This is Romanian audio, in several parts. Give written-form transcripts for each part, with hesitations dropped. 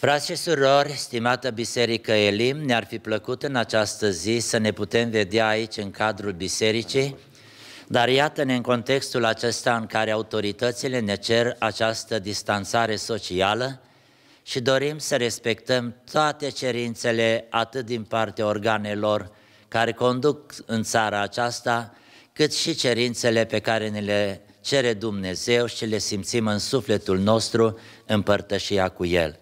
Frați și surori, stimată Biserică Elim, ne-ar fi plăcut în această zi să ne putem vedea aici în cadrul bisericii, dar iată-ne în contextul acesta în care autoritățile ne cer această distanțare socială și dorim să respectăm toate cerințele atât din partea organelor care conduc în țara aceasta, cât și cerințele pe care ne le cere Dumnezeu și le simțim în sufletul nostru în părtășia cu El.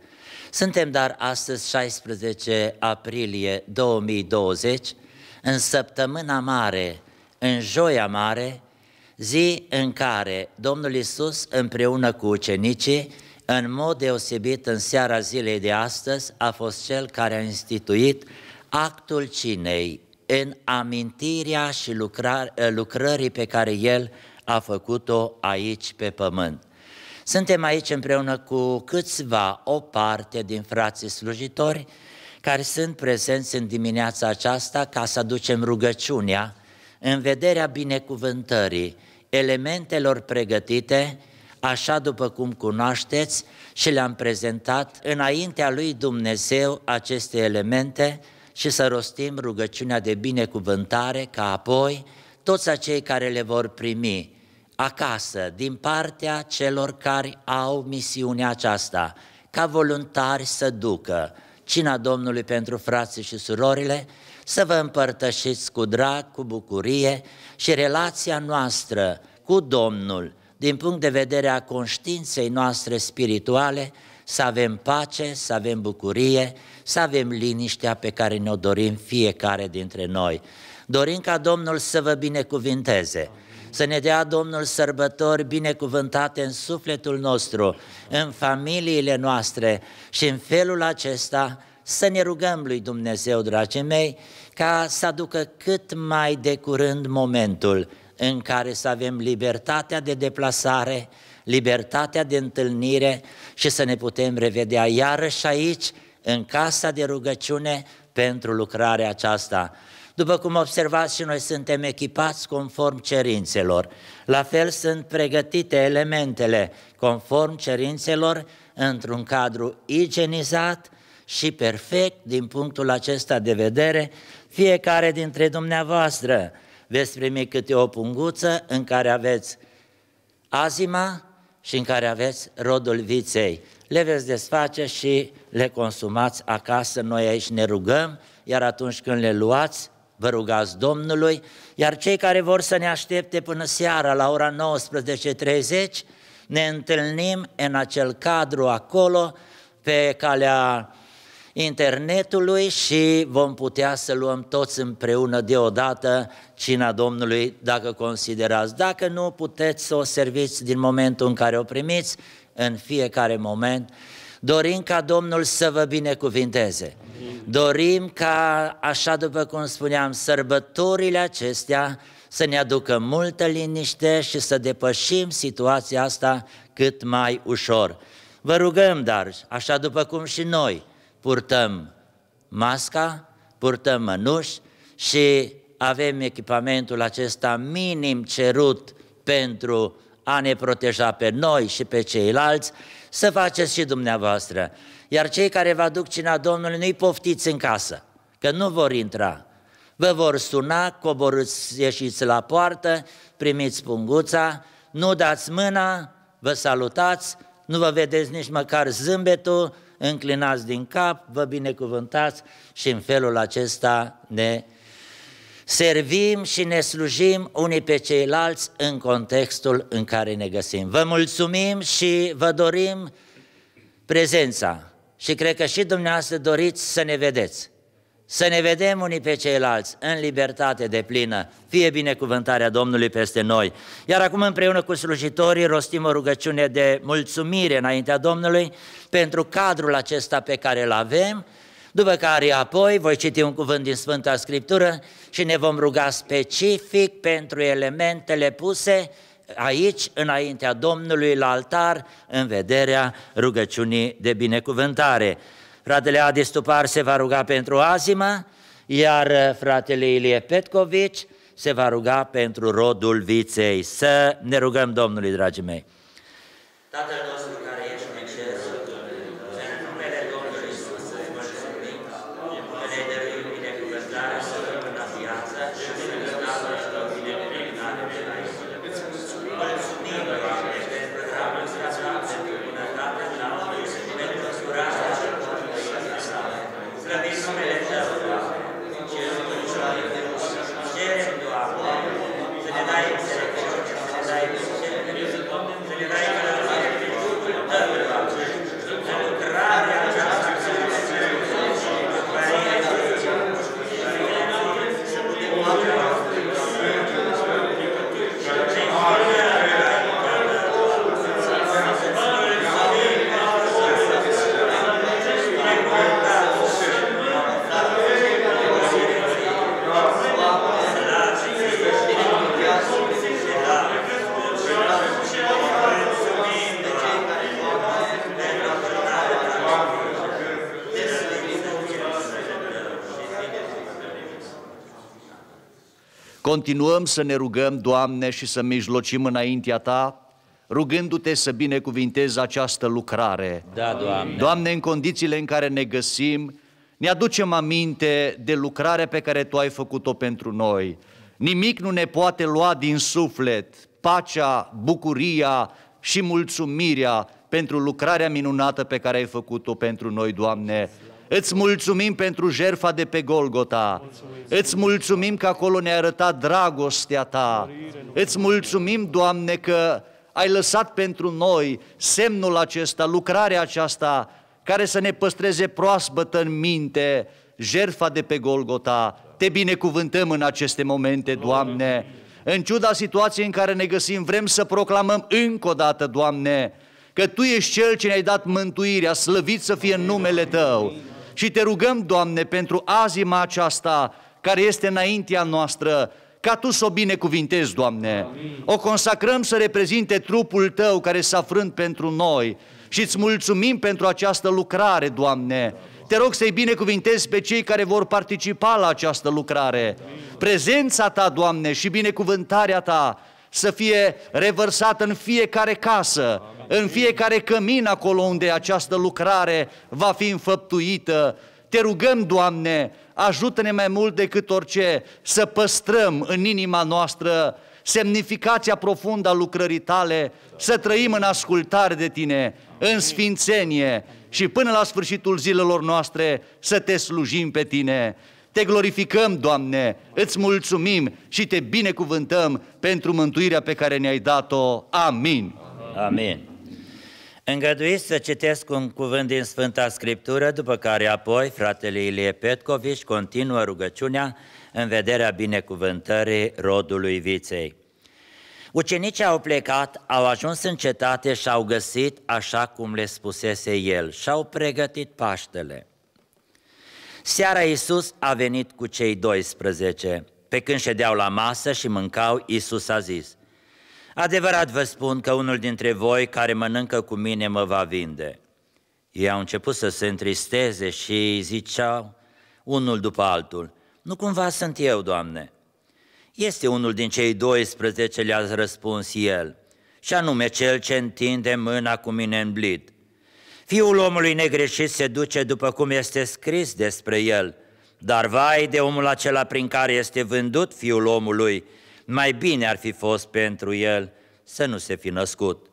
Suntem dar astăzi 16 aprilie 2020, în săptămâna mare, în joia mare, zi în care Domnul Iisus împreună cu ucenicii, în mod deosebit în seara zilei de astăzi, a fost Cel care a instituit actul cinei în amintirea și lucrării pe care El a făcut-o aici pe pământ. Suntem aici împreună cu câțiva, o parte din frații slujitori care sunt prezenți în dimineața aceasta ca să aducem rugăciunea în vederea binecuvântării elementelor pregătite, așa după cum cunoașteți și le-am prezentat înaintea lui Dumnezeu aceste elemente și să rostim rugăciunea de binecuvântare ca apoi toți acei care le vor primi acasă, din partea celor care au misiunea aceasta, ca voluntari să ducă cina Domnului pentru frații și surorile, să vă împărtășiți cu drag, cu bucurie și relația noastră cu Domnul, din punct de vedere a conștiinței noastre spirituale, să avem pace, să avem bucurie, să avem liniștea pe care ne-o dorim fiecare dintre noi. Dorim ca Domnul să vă binecuvinteze, să ne dea Domnul sărbători binecuvântate în sufletul nostru, în familiile noastre și în felul acesta să ne rugăm lui Dumnezeu, dragii mei, ca să aducă cât mai de curând momentul în care să avem libertatea de deplasare, libertatea de întâlnire și să ne putem revedea iarăși aici, în casa de rugăciune, pentru lucrarea aceasta. După cum observați, și noi suntem echipați conform cerințelor. La fel sunt pregătite elementele conform cerințelor într-un cadru igienizat și perfect din punctul acesta de vedere. Fiecare dintre dumneavoastră veți primi câte o punguță în care aveți azima și în care aveți rodul viței. Le veți desface și le consumați acasă. Noi aici ne rugăm, iar atunci când le luați, vă rugați Domnului, iar cei care vor să ne aștepte până seara la ora 19:30, ne întâlnim în acel cadru acolo, pe calea internetului și vom putea să luăm toți împreună deodată cina Domnului, dacă considerați. Dacă nu, puteți să o serviți din momentul în care o primiți, în fiecare moment. Dorim ca Domnul să vă binecuvinteze. Dorim ca, așa după cum spuneam, sărbătorile acestea să ne aducă multă liniște și să depășim situația asta cât mai ușor. Vă rugăm, dar, așa după cum și noi purtăm masca, purtăm mănuși și avem echipamentul acesta minim cerut pentru a ne proteja pe noi și pe ceilalți, să faceți și dumneavoastră. Iar cei care vă aduc cina Domnului, nu-i poftiți în casă, că nu vor intra. Vă vor suna, coborâți, ieșiți la poartă, primiți punguța, nu dați mâna, vă salutați, nu vă vedeți nici măcar zâmbetul, înclinați din cap, vă binecuvântați și în felul acesta ne servim și ne slujim unii pe ceilalți în contextul în care ne găsim. Vă mulțumim și vă dorim prezența și cred că și dumneavoastră doriți să ne vedeți. Să ne vedem unii pe ceilalți în libertate deplină, fie binecuvântarea Domnului peste noi. Iar acum împreună cu slujitorii rostim o rugăciune de mulțumire înaintea Domnului pentru cadrul acesta pe care îl avem, după care apoi voi citi un cuvânt din Sfânta Scriptură și ne vom ruga specific pentru elementele puse aici, înaintea Domnului, la altar, în vederea rugăciunii de binecuvântare. Fratele Adi Stupar se va ruga pentru azimă, iar fratele Ilie Petcovici se va ruga pentru rodul viței. Să ne rugăm Domnului, dragii mei. Tatăl nostru care ești în cer, în numele Domnului continuăm să ne rugăm, Doamne, și să mijlocim înaintea Ta, rugându-Te să binecuvintezi această lucrare. Da, Doamne. Doamne, în condițiile în care ne găsim, ne aducem aminte de lucrarea pe care Tu ai făcut-o pentru noi. Nimic nu ne poate lua din suflet pacea, bucuria și mulțumirea pentru lucrarea minunată pe care ai făcut-o pentru noi, Doamne. Îți mulțumim pentru jertfa de pe Golgota. Îți mulțumim că acolo ne-ai arătat dragostea Ta. Îți mulțumim, Doamne, că ai lăsat pentru noi semnul acesta, lucrarea aceasta, care să ne păstreze proaspătă în minte, jertfa de pe Golgota. Te binecuvântăm în aceste momente, Doamne. În ciuda situației în care ne găsim, vrem să proclamăm încă o dată, Doamne, că Tu ești Cel ce ne-ai dat mântuirea, slăvit să fie numele Tău. Și Te rugăm, Doamne, pentru azima aceasta care este înaintea noastră, ca Tu să o binecuvintezi, Doamne. O consacrăm să reprezinte trupul Tău care s-a frânt pentru noi și îți mulțumim pentru această lucrare, Doamne. Te rog să-i binecuvintezi pe cei care vor participa la această lucrare. Prezența Ta, Doamne, și binecuvântarea Ta să fie revărsată în fiecare casă, în fiecare cămin acolo unde această lucrare va fi înfăptuită. Te rugăm, Doamne, ajută-ne mai mult decât orice să păstrăm în inima noastră semnificația profundă a lucrării Tale, să trăim în ascultare de Tine, în sfințenie și până la sfârșitul zilelor noastre să Te slujim pe Tine. Te glorificăm, Doamne, îți mulțumim și Te binecuvântăm pentru mântuirea pe care ne-ai dat-o. Amin. Amin. Îngăduiți să citesc un cuvânt din Sfânta Scriptură, după care apoi fratele Ilie Petcovici continuă rugăciunea în vederea binecuvântării rodului viței. Ucenicii au plecat, au ajuns în cetate și au găsit așa cum le spusese El și au pregătit Paștele. Seara Iisus a venit cu cei 12. Pe când ședeau la masă și mâncau, Iisus a zis: adevărat vă spun că unul dintre voi care mănâncă cu mine mă va vinde. Ei au început să se întristeze și ziceau unul după altul: nu cumva sunt eu, Doamne? Este unul din cei 12, le-a răspuns El, și anume cel ce întinde mâna cu mine în blid. Fiul omului negreșit se duce după cum este scris despre El, dar vai de omul acela prin care este vândut Fiul omului, mai bine ar fi fost pentru el să nu se fi născut.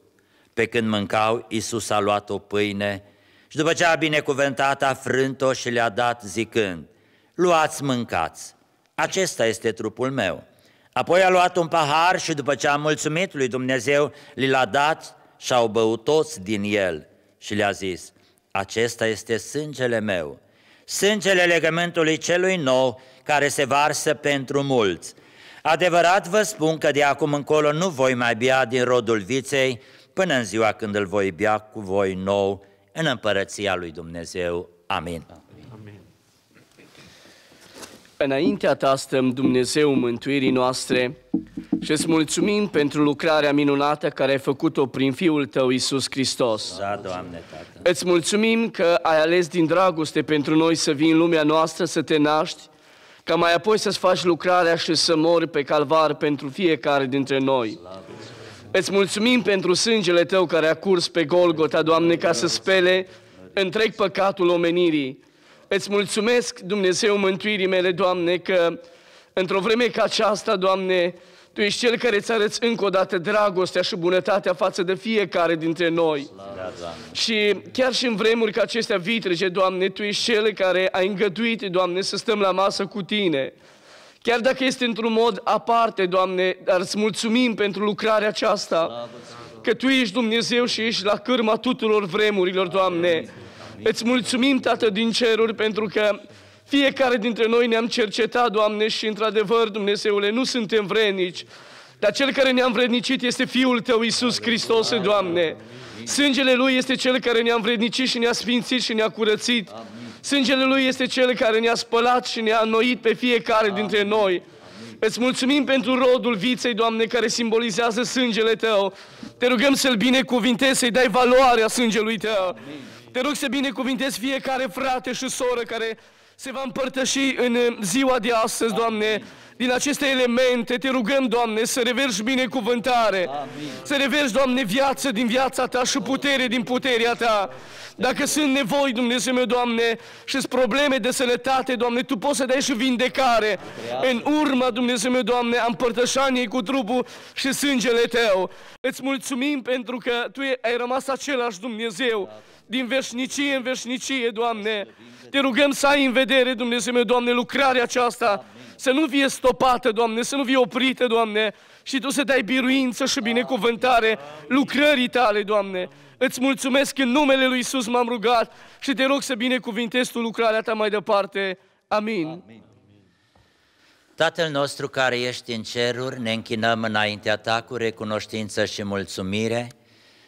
Pe când mâncau, Iisus a luat o pâine și după ce a binecuvântat, a frânt-o și le-a dat zicând: luați, mâncați, acesta este trupul meu. Apoi a luat un pahar și după ce a mulțumit lui Dumnezeu, li l-a dat și au băut toți din el și le-a zis: acesta este sângele meu, sângele legământului celui nou care se varsă pentru mulți. Adevărat vă spun că de acum încolo nu voi mai bea din rodul viței până în ziua când îl voi bea cu voi nou în împărăția lui Dumnezeu. Amin. Amin. Înaintea Ta stăm, Dumnezeu mântuirii noastre, și îți mulțumim pentru lucrarea minunată care ai făcut-o prin Fiul Tău, Iisus Hristos. Da, Doamne, Tată. Îți mulțumim că ai ales din dragoste pentru noi să vii în lumea noastră, să te naști, ca mai apoi să-ți faci lucrarea și să mori pe calvar pentru fiecare dintre noi. Îți mulțumim pentru sângele Tău care a curs pe Golgota, Doamne, ca să spele întreg păcatul omenirii. Îți mulțumesc, Dumnezeu mântuirii mele, Doamne, că într-o vreme ca aceasta, Doamne, Tu ești Cel care îți arăți încă o dată dragostea și bunătatea față de fiecare dintre noi. Da, Doamne. Și chiar și în vremuri ca acestea vitrege, Doamne, Tu ești Cel care ai îngăduit, Doamne, să stăm la masă cu Tine. Chiar dacă este într-un mod aparte, Doamne, dar îți mulțumim pentru lucrarea aceasta, că Tu ești Dumnezeu și ești la cârma tuturor vremurilor, Doamne. Îți mulțumim, Tată din ceruri, pentru că fiecare dintre noi ne-am cercetat, Doamne, și într-adevăr, Dumnezeule, nu suntem vrednici, dar Cel care ne-a învrednicit este Fiul Tău, Iisus Hristos, Doamne. Sângele Lui este Cel care ne-a învrednicit și ne-a sfințit și ne-a curățit. Sângele Lui este Cel care ne-a spălat și ne-a înnoit pe fiecare dintre noi. Îți mulțumim pentru rodul viței, Doamne, care simbolizează sângele Tău. Te rugăm să-L binecuvintezi, să-i dai valoarea sângelui Tău. Te rog să binecuvintezi fiecare frate și soră care se va împărtăși în ziua de astăzi, Doamne, din aceste elemente, te rugăm, Doamne, să reverși binecuvântare, să reverși, Doamne, viață din viața Ta și putere din puterea Ta. Dacă sunt nevoi, Dumnezeu meu, Doamne, și sunt probleme de sănătate, Doamne, Tu poți să dai și vindecare în urma, Dumnezeu meu, Doamne, a împărtășaniei cu trupul și sângele Tău. Îți mulțumim pentru că Tu ai rămas același Dumnezeu din veșnicie în veșnicie, Doamne. Te rugăm să ai în vedere, Dumnezeu meu, Doamne, lucrarea aceasta, să nu fie stopată, Doamne, să nu fie oprită, Doamne, și Tu să dai biruință și binecuvântare lucrării Tale, Doamne. Îți mulțumesc, în numele Lui Iisus m-am rugat și te rog să binecuvintezi Tu lucrarea Ta mai departe. Amin. Tatăl nostru care ești în ceruri, ne închinăm înaintea Ta cu recunoștință și mulțumire,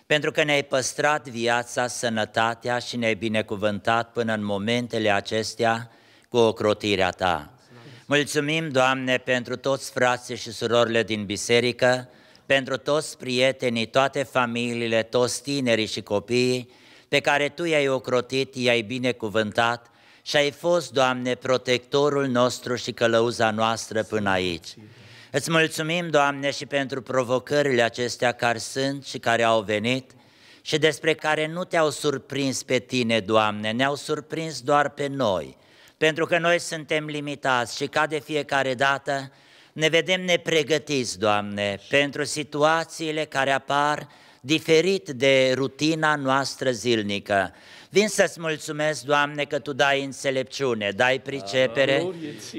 pentru că ne-ai păstrat viața, sănătatea și ne-ai binecuvântat până în momentele acestea cu ocrotirea Ta. Mulțumim, Doamne, pentru toți frații și surorile din biserică, pentru toți prietenii, toate familiile, toți tinerii și copiii pe care Tu i-ai ocrotit, i-ai binecuvântat și ai fost, Doamne, protectorul nostru și călăuza noastră până aici. Îți mulțumim, Doamne, și pentru provocările acestea care sunt și care au venit și despre care nu Te-au surprins pe Tine, Doamne, ne-au surprins doar pe noi, pentru că noi suntem limitați și ca de fiecare dată ne vedem nepregătiți, Doamne, pentru situațiile care apar diferit de rutina noastră zilnică. Vin să-ți mulțumesc, Doamne, că Tu dai înțelepciune, dai pricepere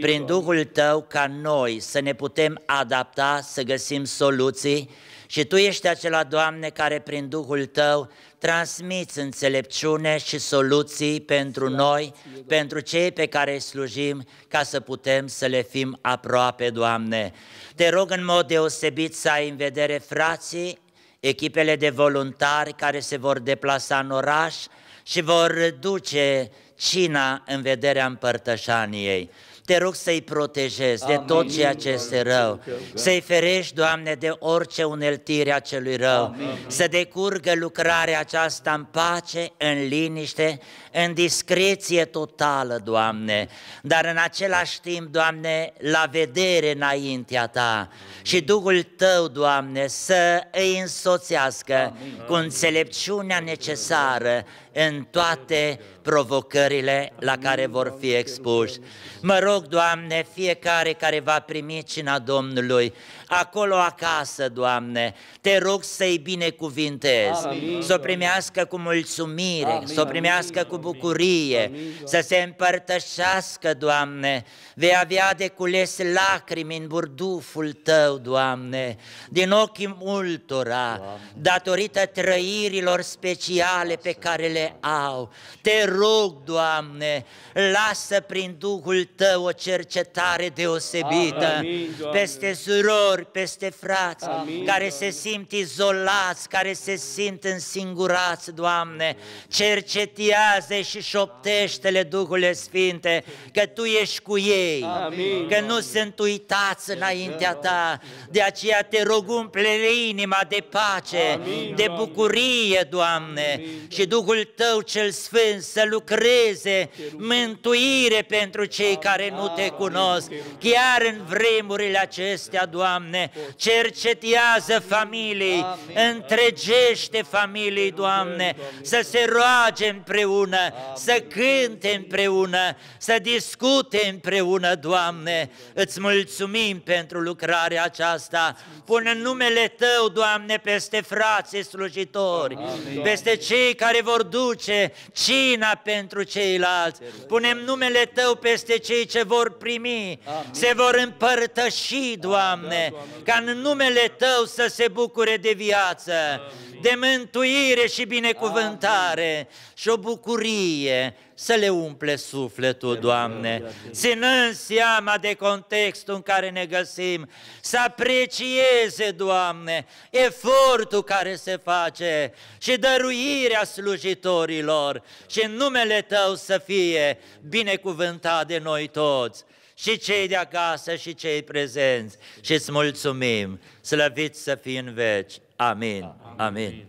prin Duhul Tău ca noi să ne putem adapta, să găsim soluții și Tu ești acela, Doamne, care prin Duhul Tău transmiți înțelepciune și soluții pentru noi, pentru cei pe care îi slujim, ca să putem să le fim aproape, Doamne. Te rog în mod deosebit să ai în vedere frații, echipele de voluntari care se vor deplasa în oraș și vor duce cina în vederea împărtășaniei. Te rog să-i protejezi de tot ceea ce este rău, să-i ferești, Doamne, de orice uneltire a celui rău, să decurgă lucrarea aceasta în pace, în liniște, în discreție totală, Doamne, dar în același timp, Doamne, la vedere înaintea Ta și Duhul Tău, Doamne, să îi însoțească cu înțelepciunea necesară în toate provocările la care vor fi expuși. Mă rog, Doamne, fiecare care va primi cina Domnului, acolo acasă, Doamne, Te rog să-i binecuvintezi, să o primească cu mulțumire, să o primească cu bucurie, să se împărtășească, Doamne. Vei avea de cules lacrimi în burduful Tău, Doamne, din ochii multora, datorită trăirilor speciale pe care le au. Te rog, Doamne, lasă prin Duhul Tău o cercetare deosebită peste surori, peste frați care se simt izolați, care se simt însingurați, Doamne. Cercetează și șoptește-le, Duhule Sfinte, că Tu ești cu ei, că nu sunt uitați înaintea Ta. De aceea Te rog, umple-le inima de pace, de bucurie, Doamne, și Duhul Tău cel Sfânt să lucreze mântuire pentru cei care nu Te cunosc. Chiar în vremurile acestea, Doamne, cercetează familii, întregește familii, Doamne, să se roage împreună, să cânte împreună, să discute împreună, Doamne. Îți mulțumim pentru lucrarea aceasta. Pune în numele Tău, Doamne, peste frații slujitori, peste cei care vor duce cina pentru ceilalți. Punem numele Tău peste cei ce vor primi, se vor împărtăși, Doamne, ca în numele Tău să se bucure de viață, de mântuire și binecuvântare și o bucurie să le umple sufletul, Doamne, ținând seama de contextul în care ne găsim, să aprecieze, Doamne, efortul care se face și dăruirea slujitorilor și în numele Tău să fie binecuvântat de noi toți, și cei de acasă și cei prezenți, și îți mulțumim, slăvit să fii în veci. Amin. Amin.